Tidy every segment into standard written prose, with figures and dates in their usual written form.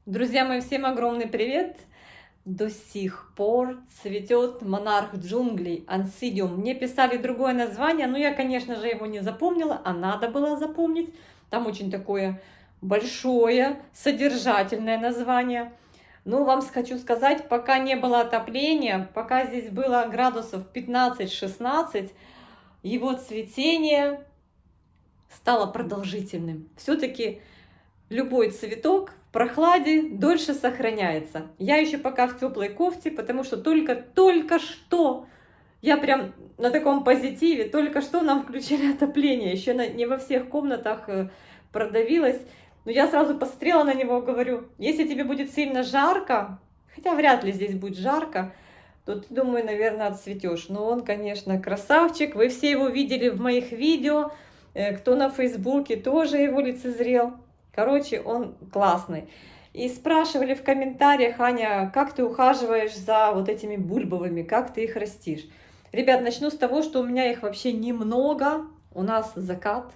Друзья мои, всем огромный привет! До сих пор цветет монарх джунглей Ансидиум. Мне писали другое название, но я, конечно же, его не запомнила, а надо было запомнить. Там очень такое большое, содержательное название. Ну, вам хочу сказать, пока не было отопления, пока здесь было градусов 15-16, его цветение стало продолжительным. Все-таки любой цветок в прохладе дольше сохраняется. Я еще пока в теплой кофте, потому что только что я прям на таком позитиве, только что нам включили отопление, еще не во всех комнатах продавилось. Но я сразу посмотрела на него, говорю, если тебе будет сильно жарко, хотя вряд ли здесь будет жарко, то ты, думаю, наверное, отцветешь. Но он, конечно, красавчик. Вы все его видели в моих видео. Кто на Фейсбуке, тоже его лицезрел. Короче, он классный. И спрашивали в комментариях: Аня, как ты ухаживаешь за вот этими бульбовыми, как ты их растишь? Ребят, начну с того, что у меня их вообще немного, у нас закат.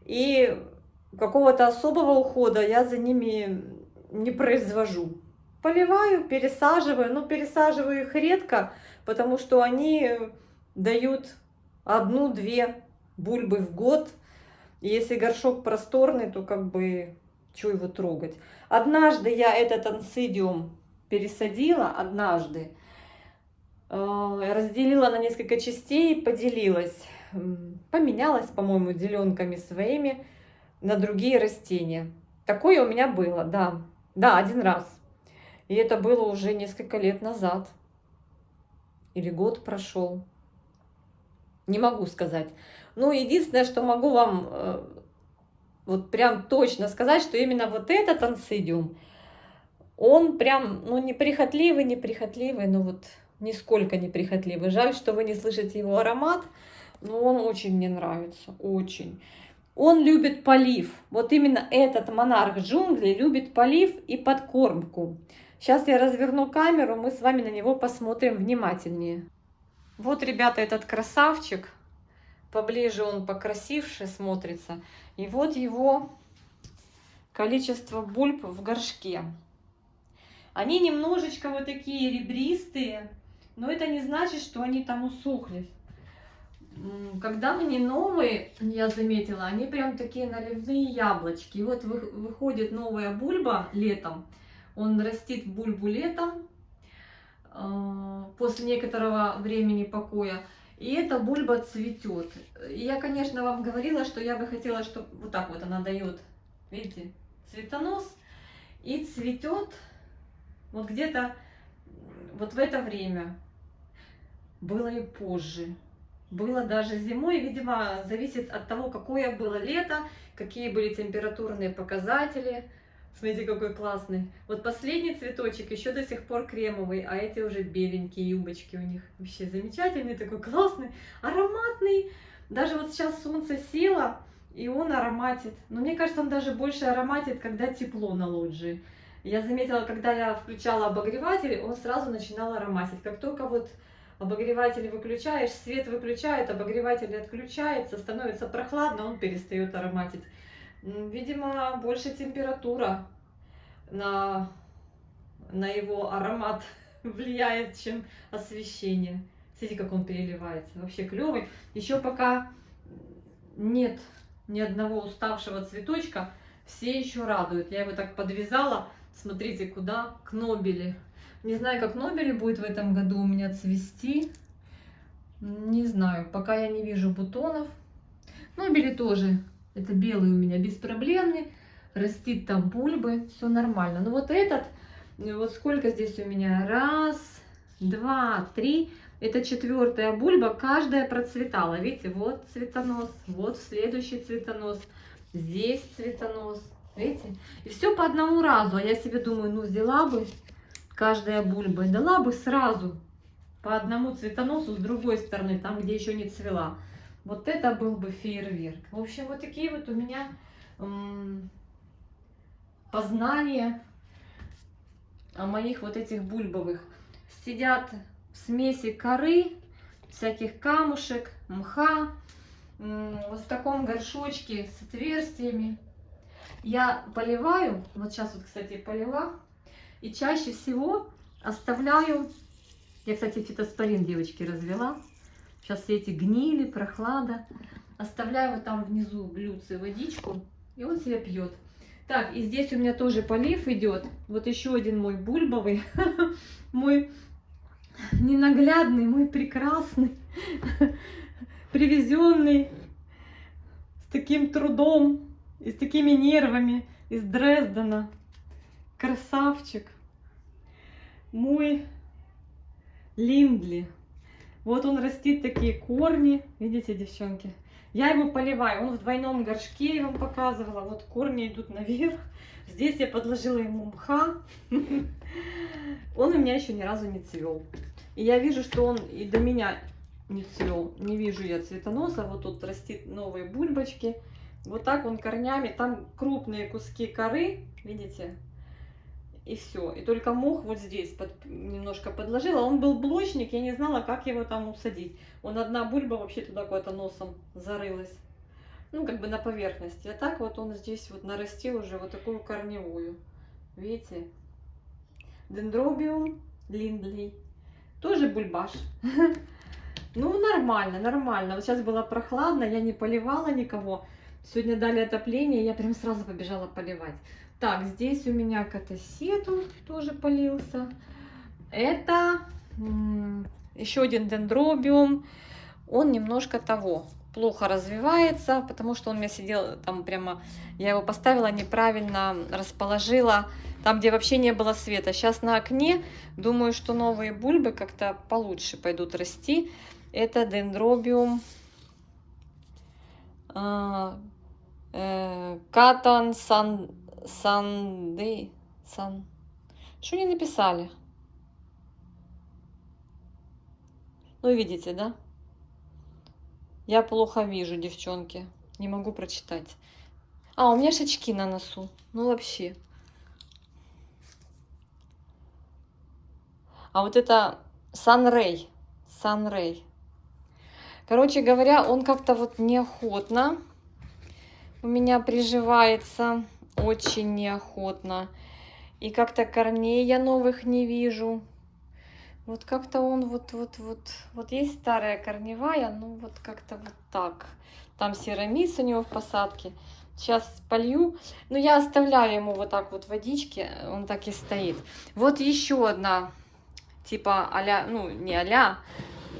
И какого-то особого ухода я за ними не произвожу. Поливаю, пересаживаю, но пересаживаю их редко, потому что они дают одну-две бульбы в год. И если горшок просторный, то как бы что его трогать. Однажды я этот ансидиум пересадила, разделила на несколько частей, поделилась, поменялась, по-моему, деленками своими на другие растения. Такое у меня было, да. Да, один раз. И это было уже несколько лет назад. Или год прошел. Не могу сказать. Ну, единственное, что могу вам вот прям точно сказать, что именно вот этот ансидиум, он прям, ну, неприхотливый, но вот нисколько неприхотливый. Жаль, что вы не слышите его аромат, но он очень мне нравится, очень. Он любит полив. Вот именно этот монарх джунглей любит полив и подкормку. Сейчас я разверну камеру, мы с вами на него посмотрим внимательнее. Вот, ребята, этот красавчик. Поближе он покрасивше смотрится. И вот его количество бульб в горшке. Они немножечко вот такие ребристые, но это не значит, что они там усохли. Когда они новые, я заметила, они прям такие наливные яблочки. И вот выходит новая бульба летом, он растит бульбу летом, после некоторого времени покоя, и эта бульба цветет. И я, конечно, вам говорила, что я бы хотела, чтобы вот так вот она дает, видите, цветонос, и цветет вот где-то вот в это время. Было и позже. Было даже зимой, видимо, зависит от того, какое было лето, какие были температурные показатели. Смотрите, какой классный. Вот последний цветочек еще до сих пор кремовый, а эти уже беленькие юбочки у них. Вообще замечательный, такой классный, ароматный. Даже вот сейчас солнце село, и он ароматит. Но мне кажется, он даже больше ароматит, когда тепло на лоджии. Я заметила, когда я включала обогреватель, он сразу начинал ароматить. Как только вот обогреватель выключаешь, свет выключает, обогреватель отключается, становится прохладно, он перестает ароматить. Видимо, больше температура на его аромат влияет, чем освещение. Смотрите, как он переливается. Вообще клевый. Еще пока нет ни одного уставшего цветочка, все еще радуют. Я его так подвязала. Смотрите, куда? К Нобели. Не знаю, как Нобели будет в этом году у меня цвести. Не знаю, пока я не вижу бутонов. Нобели тоже. Это белый у меня беспроблемный. Растит там бульбы. Все нормально. Но вот этот, вот сколько здесь у меня? Раз, два, три. Это четвертая бульба. Каждая процветала. Видите, вот цветонос. Вот следующий цветонос. Здесь цветонос. Видите? И все по одному разу. А я себе думаю, ну взяла бы каждая бульба и дала бы сразу по одному цветоносу с другой стороны, там, где еще не цвела. Вот это был бы фейерверк. В общем, вот такие вот у меня познания о моих вот этих бульбовых. Сидят в смеси коры, всяких камушек, мха, вот в таком горшочке с отверстиями. Я поливаю, вот сейчас вот, кстати, полила, и чаще всего оставляю, я, кстати, фитоспорин, девочки, развела, сейчас все эти гнили, прохлада, оставляю вот там внизу блюдце водичку, и он себя пьет. Так, и здесь у меня тоже полив идет, вот еще один мой бульбовый, мой ненаглядный, мой прекрасный, привезенный с таким трудом и с такими нервами из Дрездена. Красавчик. Мой Линдли. Вот он растит такие корни. Видите, девчонки? Я его поливаю. Он в двойном горшке, я вам показывала. Вот корни идут наверх. Здесь я подложила ему мха. Он у меня еще ни разу не цвел. И я вижу, что он и до меня не цвел. Не вижу я цветоноса. Вот тут растит новые бульбочки. Вот так он корнями. Там крупные куски коры. Видите? И все. И только мох вот здесь немножко подложила. Он был блочник, я не знала, как его там усадить. Он одна бульба вообще туда куда-то носом зарылась. Ну, как бы на поверхности. А так вот он здесь вот нарастил уже вот такую корневую. Видите? Дендробиум Линдли. Тоже бульбаш. Ну, нормально, нормально. Вот сейчас было прохладно, я не поливала никого. Сегодня дали отопление, я прям сразу побежала поливать. Так, здесь у меня катасетум тоже полился. Это еще один дендробиум. Он немножко того, плохо развивается, потому что он у меня сидел там прямо, я его поставила неправильно, расположила там, где вообще не было света. Сейчас на окне, думаю, что новые бульбы как-то получше пойдут расти. Это дендробиум Катон Санды. Что не написали? Ну, видите, да? Я плохо вижу, девчонки. Не могу прочитать. А, у меня ж очки на носу. Ну, вообще. А вот это Санрей. Санрей. Короче говоря, он как-то вот неохотно у меня приживается. Очень неохотно. И как-то корней я новых не вижу. Вот как-то он вот есть старая корневая, ну вот как-то вот так. Там серамис у него в посадке. Сейчас полью. Но я оставляю ему вот так вот водички, он так и стоит. Вот еще одна, типа а-ля, ну не а-ля,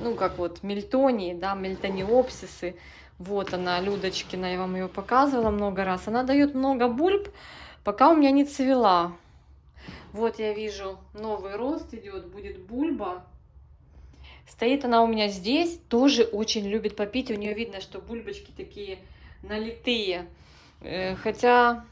ну как вот мельтонии, да, мельтониопсисы. Вот она, Людочкина, я вам ее показывала много раз. Она дает много бульб, пока у меня не цвела. Вот я вижу, новый рост идет, будет бульба. Стоит она у меня здесь, тоже очень любит попить. У нее видно, что бульбочки такие налитые. Хотя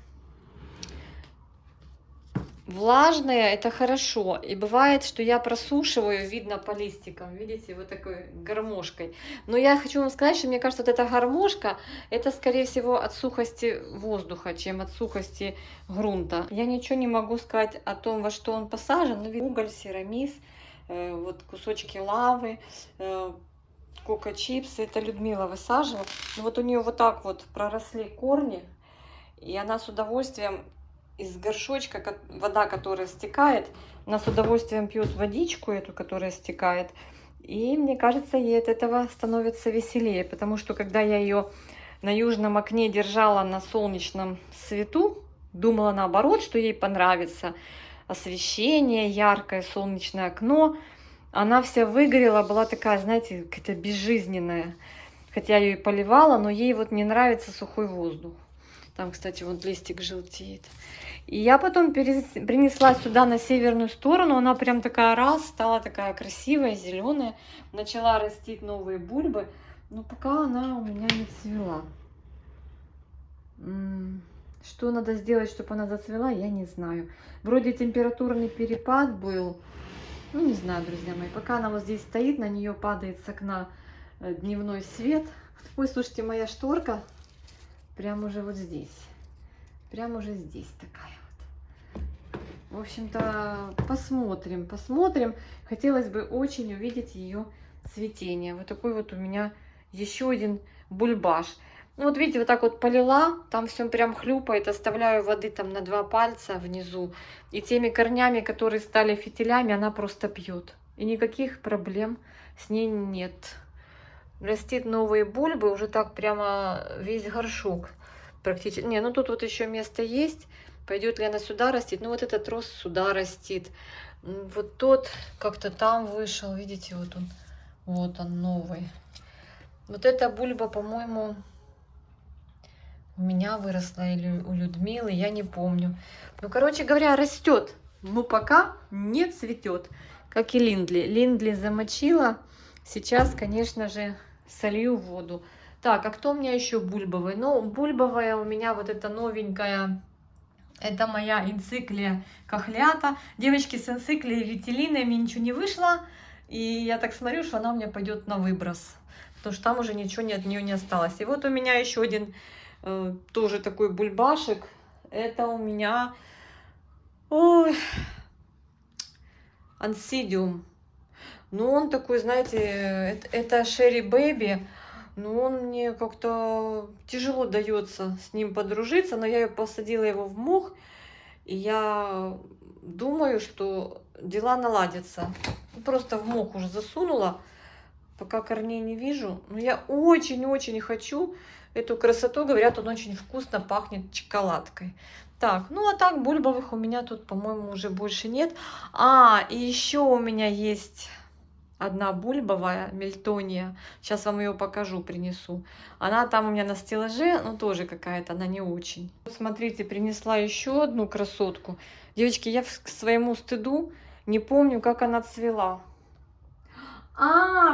влажные это хорошо. И бывает, что я просушиваю, видно по листикам, видите, вот такой гармошкой. Но я хочу вам сказать, что мне кажется, вот эта гармошка, это скорее всего от сухости воздуха, чем от сухости грунта. Я ничего не могу сказать о том, во что он посажен. Ну, уголь, серамис, вот кусочки лавы, кока-чипсы. Это Людмила высаживала. Но вот у нее вот так вот проросли корни, и она с удовольствием из горшочка, вода, которая стекает, она с удовольствием пьет водичку эту, которая стекает. И мне кажется, ей от этого становится веселее, потому что когда я ее на южном окне держала на солнечном свету, думала наоборот, что ей понравится освещение, яркое солнечное окно. Она вся выгорела, была такая, знаете, какая-то безжизненная. Хотя я ее и поливала, но ей вот не нравится сухой воздух. Там, кстати, вот листик желтеет. И я потом принесла сюда на северную сторону. Она прям такая раз, стала такая красивая, зеленая. Начала растить новые бульбы. Но пока она у меня не цвела. Что надо сделать, чтобы она зацвела, я не знаю. Вроде температурный перепад был. Ну, не знаю, друзья мои. Пока она вот здесь стоит, на нее падает с окна дневной свет. Ой, слушайте, моя шторка прям уже вот здесь. Прям уже здесь такая вот. В общем-то, посмотрим, посмотрим. Хотелось бы очень увидеть ее цветение. Вот такой вот у меня еще один бульбаш. Ну, вот видите, вот так вот полила, там все прям хлюпает, оставляю воды там на 2 пальца внизу. И теми корнями, которые стали фитилями, она просто пьет. И никаких проблем с ней нет. Растит новые бульбы, уже так прямо весь горшок практически. Не, ну тут вот еще место есть. Пойдет ли она сюда растить? Ну вот этот рост сюда растит. Вот тот как-то там вышел, видите, вот он новый. Вот эта бульба, по-моему, у меня выросла или у Людмилы, я не помню. Ну, короче говоря, растет, но пока не цветет, как и Линдли. Линдли замочила. Сейчас, конечно же, солью воду. Так, а кто у меня еще бульбовый? Ну, бульбовая у меня вот эта новенькая. Это моя энциклия кахлята. Девочки, с энциклией витилиной мне ничего не вышло. И я так смотрю, что она у меня пойдет на выброс. Потому что там уже ничего от нее не осталось. И вот у меня еще один тоже такой бульбашек. Это у меня ансидиум. Ну, он такой, знаете, это Шерри Бэби. Но он мне как-то тяжело дается с ним подружиться. Но я посадила его в мох. И я думаю, что дела наладятся. Просто в мох уже засунула. Пока корней не вижу. Но я очень-очень хочу эту красоту. Говорят, он очень вкусно пахнет шоколадкой. Так, ну а так бульбовых у меня тут, по-моему, уже больше нет. И еще у меня есть одна бульбовая мельтония. Сейчас вам ее покажу, принесу. Она там у меня на стеллаже, но тоже какая-то, она не очень. Смотрите, принесла еще одну красотку. Девочки, я к своему стыду не помню, как она цвела.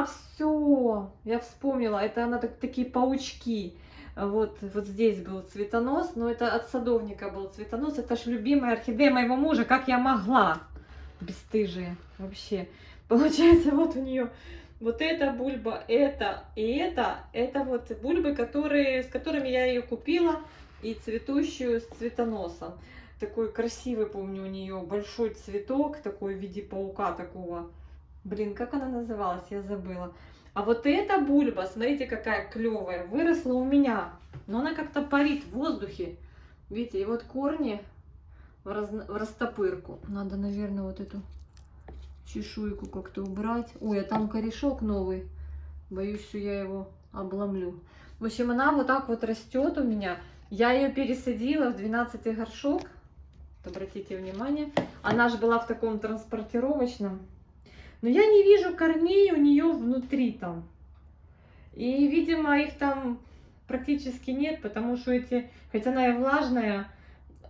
Все, я вспомнила. Это она такие паучки. Вот здесь был цветонос, но это от садовника был цветонос. Это ж любимая орхидея моего мужа. Как я могла? Бесстыжие вообще. Получается, вот у нее вот эта бульба, это вот бульбы, с которыми я ее купила, и цветущую с цветоносом. Такой красивый, помню, у нее большой цветок, такой в виде паука такого. Блин, как она называлась, я забыла. А вот эта бульба, смотрите, какая клевая, выросла у меня. Но она как-то парит в воздухе. Видите, и вот корни в растопырку. Надо, наверное, вот эту чешуйку как-то убрать. Ой, а там корешок новый. Боюсь, что я его обломлю. В общем, она вот так вот растет у меня. Я ее пересадила в 12-й горшок. Обратите внимание. Она же была в таком транспортировочном. Но я не вижу корней у нее внутри там. И, видимо, их там практически нет, потому что хотя она и влажная,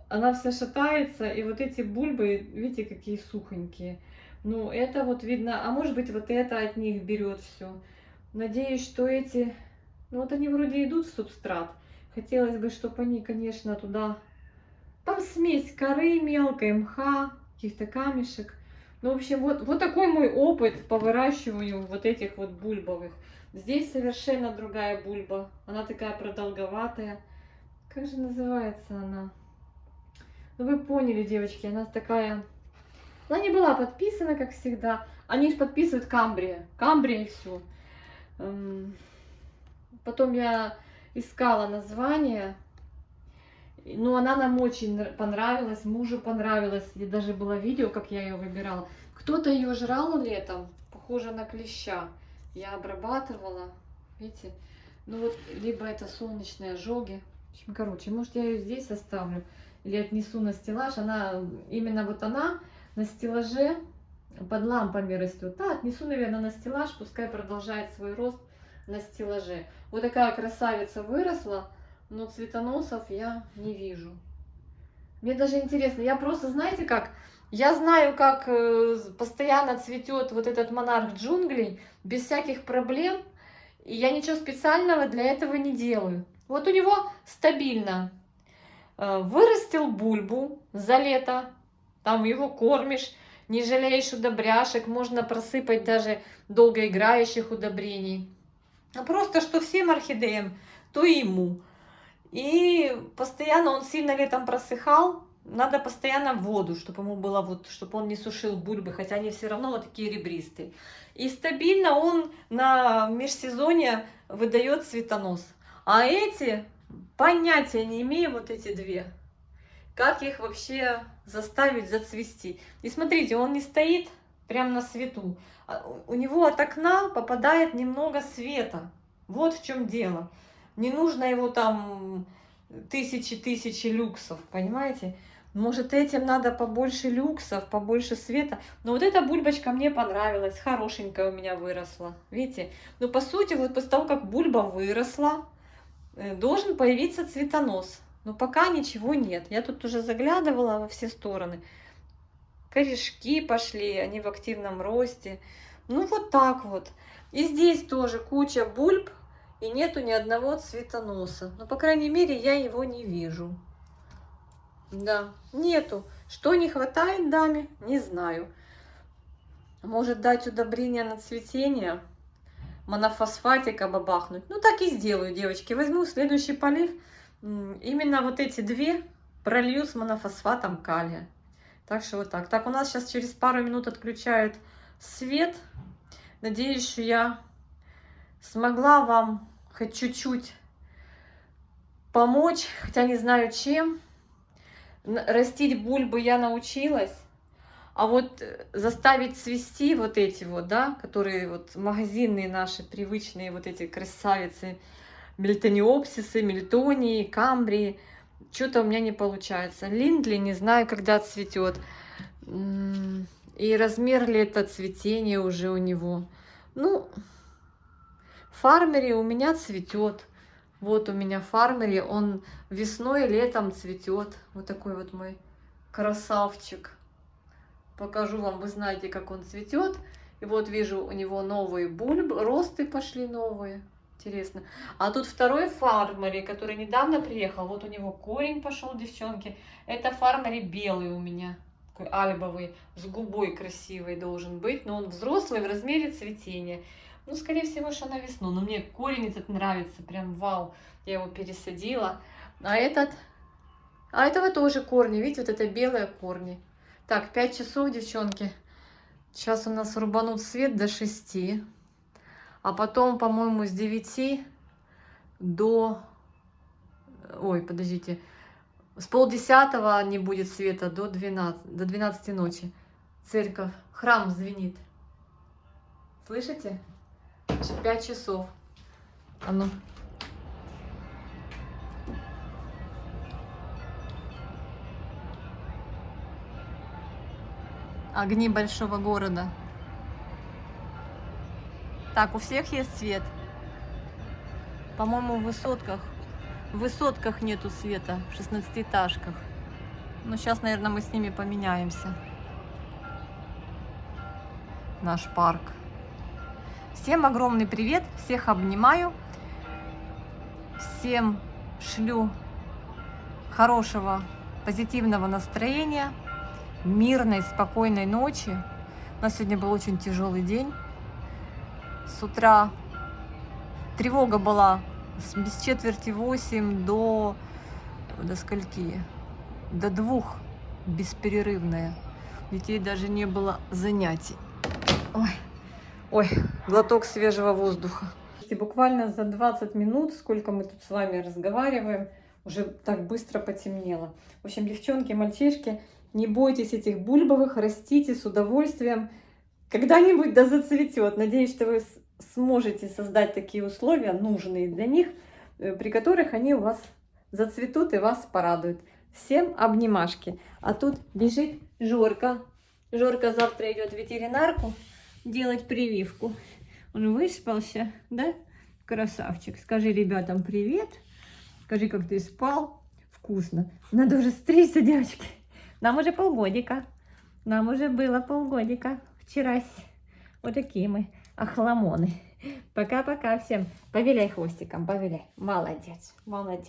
она вся шатается. И вот эти бульбы, видите, какие сухонькие. Ну, это вот видно, а может быть, вот это от них берет все. Надеюсь, что ну вот они вроде идут в субстрат. Хотелось бы, чтобы они, конечно, туда... Там смесь коры мелкой, мха, каких-то камешек. Ну, в общем, вот такой мой опыт по выращиванию вот этих вот бульбовых. Здесь совершенно другая бульба. Она такая продолговатая. Как же называется она? Ну, вы поняли, девочки, она такая... Она не была подписана, как всегда. Они же подписывают Камбрия. Камбрия и все. Потом я искала название. Ну, она нам очень понравилась, мужу понравилась. И даже было видео, как я ее выбирала. Кто-то ее жрал летом, похоже на клеща. Я обрабатывала, видите. Ну вот, либо это солнечные ожоги. В общем, короче, может, я ее здесь оставлю. Или отнесу на стеллаж. Именно вот она на стеллаже под лампами растет. Да, отнесу, наверное, на стеллаж. Пускай продолжает свой рост на стеллаже. Вот такая красавица выросла. Но цветоносов я не вижу. Мне даже интересно, я просто, знаете как, я знаю, как постоянно цветет вот этот монарх джунглей, без всяких проблем, и я ничего специального для этого не делаю. Вот у него стабильно вырастил бульбу за лето, там его кормишь, не жалеешь удобряшек, можно просыпать даже долгоиграющих удобрений. А просто что всем орхидеям, то и ему. И постоянно он сильно летом просыхал. Надо постоянно воду, чтобы ему было чтобы он не сушил бульбы, хотя они все равно вот такие ребристые. И стабильно он на межсезонье выдает цветонос. А эти, понятия не имею, вот эти две. Как их вообще заставить зацвести. И смотрите, он не стоит прямо на свету. У него от окна попадает немного света. Вот в чем дело. Не нужно его там тысячи люксов, понимаете? Может, этим надо побольше люксов, побольше света. Но вот эта бульбочка мне понравилась, хорошенькая у меня выросла. Видите? Ну, по сути, вот после того, как бульба выросла, должен появиться цветонос. Но пока ничего нет. Я тут уже заглядывала во все стороны. Корешки пошли, они в активном росте. Ну, вот так вот. И здесь тоже куча бульб, и нету ни одного цветоноса. Ну, по крайней мере, я его не вижу. Да, нету. Что не хватает даме, не знаю. Может дать удобрение на цветение, монофосфатика бабахнуть. Ну, так и сделаю, девочки. Возьму следующий полив. Именно вот эти две пролью с монофосфатом калия. Так что вот так. Так, у нас сейчас через пару минут отключают свет. Надеюсь, что я смогла вам хоть чуть-чуть помочь, хотя не знаю чем. Растить бульбы я научилась, а вот заставить цвести вот эти вот, да, которые вот магазинные наши привычные вот эти красавицы, мельтониопсисы, мельтонии, камбрии, что-то у меня не получается. Линдли не знаю, когда цветет. И размер ли это цветение уже у него. Ну, фармери у меня цветет. Вот у меня фармери, он весной и летом цветет. Вот такой вот мой красавчик. Покажу вам, вы знаете, как он цветет. И вот вижу, у него новые бульбы, росты пошли новые. Интересно. А тут второй фармери, который недавно приехал. Вот у него корень пошел, девчонки. Это фармери белый у меня. Такой альбовый, с губой красивой должен быть. Но он взрослый в размере цветения. Ну, скорее всего, что на весну. Но мне корень этот нравится. Прям вау. Я его пересадила. А этого тоже корни. Видите, вот это белые корни. Так, 5 часов, девчонки. Сейчас у нас рубанут свет до 6. А потом, по-моему, с 9 до... Ой, подождите. С 9:30 не будет света до 12 ночи. Церковь, храм звенит. Слышите? 5 часов. А ну. Огни большого города. Так, у всех есть свет. По-моему, в высотках нету света, в 16-этажках. Но сейчас, наверное, мы с ними поменяемся. Наш парк. Всем огромный привет, всех обнимаю. Всем шлю хорошего, позитивного настроения, мирной, спокойной ночи. У нас сегодня был очень тяжелый день. С утра тревога была без 7:45 до скольки? До 2 бесперерывная. У детей даже не было занятий. Ой, глоток свежего воздуха. Буквально за 20 минут, сколько мы тут с вами разговариваем, уже так быстро потемнело. В общем, девчонки, мальчишки, не бойтесь этих бульбовых, растите с удовольствием. Когда-нибудь да зацветет. Надеюсь, что вы сможете создать такие условия, нужные для них, при которых они у вас зацветут и вас порадуют. Всем обнимашки. А тут бежит Жорка. Жорка завтра идет в ветеринарку делать прививку. Он выспался, да? Красавчик. Скажи ребятам привет. Скажи, как ты спал. Вкусно. Надо уже стричься, девочки. Нам уже полгодика. Нам уже было полгодика. Вчерась. Вот такие мы охламоны. Пока-пока всем. Повиляй хвостиком, повиляй. Молодец, молодец.